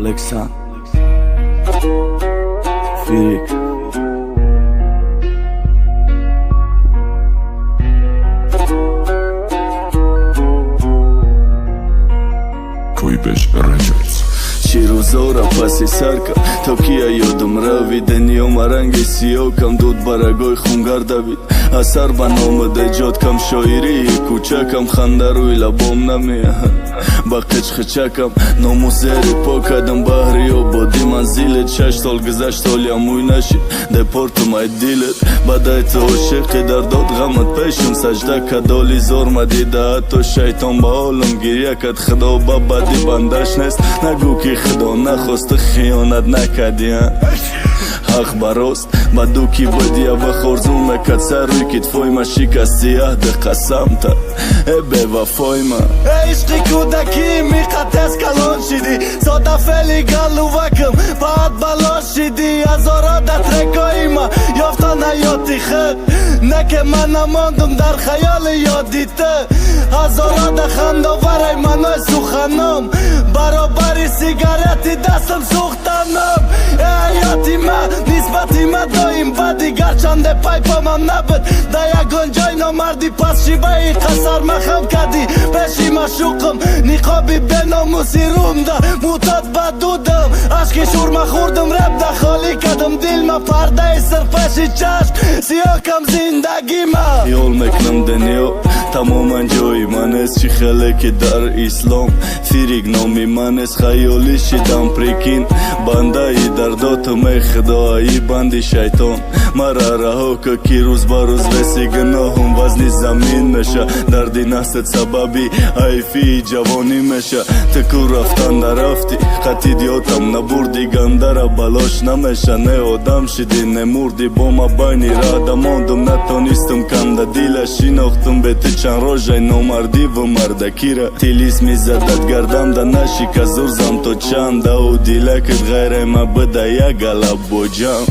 Lexan Firik Koibesh Records Shiruzora pasi sarka Tokia yodum ravid Enio marangesiyo kam dud baragoy khungardavid Asar banomade jod kam shoiri Kucha kam khandaruila bomnamia Baqich khichakam Nomuzeri pokadam bahrio Bodi manzilet 6 سال گذشت حالیم موی نشید دپورتم ای دیلت بدایت عاشقی در داد غمت پیشم سجده کدالی زور مدیده تو شیطان با حالم گریه کد خدا با بدی بندش نیست نگو که خدا نخواست خیانت نکدی حق براست بدو کی بدیه و خورزون مکد سر روی که تفای ما شکستی عهد قسم تا به وفای ما عشقی کودکی میقدس کلان شدی ساده فعلی گلو وکم بعد بلا شدی هزارا در ترکایی ما یافتن حیاتی خود نه که من نماندم در خیال یادیته هزارا در خنداورای منای سخنم برابری سیگارتی دستم سوختنم حیاتی من نسبتی من دایم بدی گرچنده پایپم هم نبود در یکان جای نامردی پس شیبه ای قصر مخم کردی پیشی مشوقم نقابی به ناموسی روم ده موتاد بدودم عشقی شورما خوردم رب ده خالی کدم دل ما پرده سر پیشی چشم سیاه کم زندگی ما یول مکنم دنیا تماما جای من است چی خلقی در اسلام فیریک نامی من است خیالی شدم پریکین بنده ای درداتم خدایی بندی شیطان مرا رها که روز با روز رسی گناهم وزنی زمین میشه دردی نست سببی حیفی جوانی میشه تکو رفتن نرفتی خطی دیاتم نبردی گنده را بلاش نمیشه نه آدم شدی نه مردی با ما بینی را دماندم نتانیستم کنده دیل شیناختم به تی چند روژای نامردی و مردکی را تیلیس میزدد گردم ده نشی که زرزم تو چند او دیلکت غیر ما بده یک گلب بجم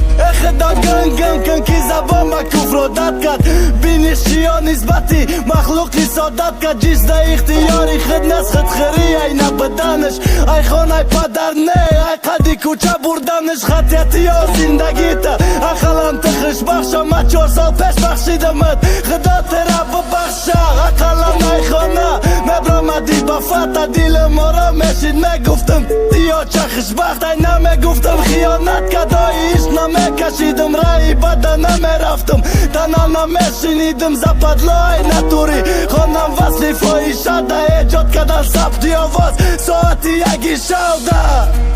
خدا گنگم کن کی زبان ما کفر و داد کرد بینشی ها نسبتی مخلوقی سادت کرد جیز ده اختیاری خود نسخت خری ای نبدنش ای خان ای پدر نه ای قدی کوچه بردنش خطیتی ها زندگی تا اقلم تخش بخشم ما 4 سال پیش بخشیدمت خدا ترا ببخشه اقلم ای خانه مبرامدی با فتا دیل ما را میشید میگفتم یا چخش بخت ای نمیگفتم خیانت کدای ایش نمیکشیدم رای بده نمیرفتم تنها نمیشینیدم زپدلای نتوری خانم وصلی فایی شده ایجاد کدن ثبتی آواز ساعتی یکی شوده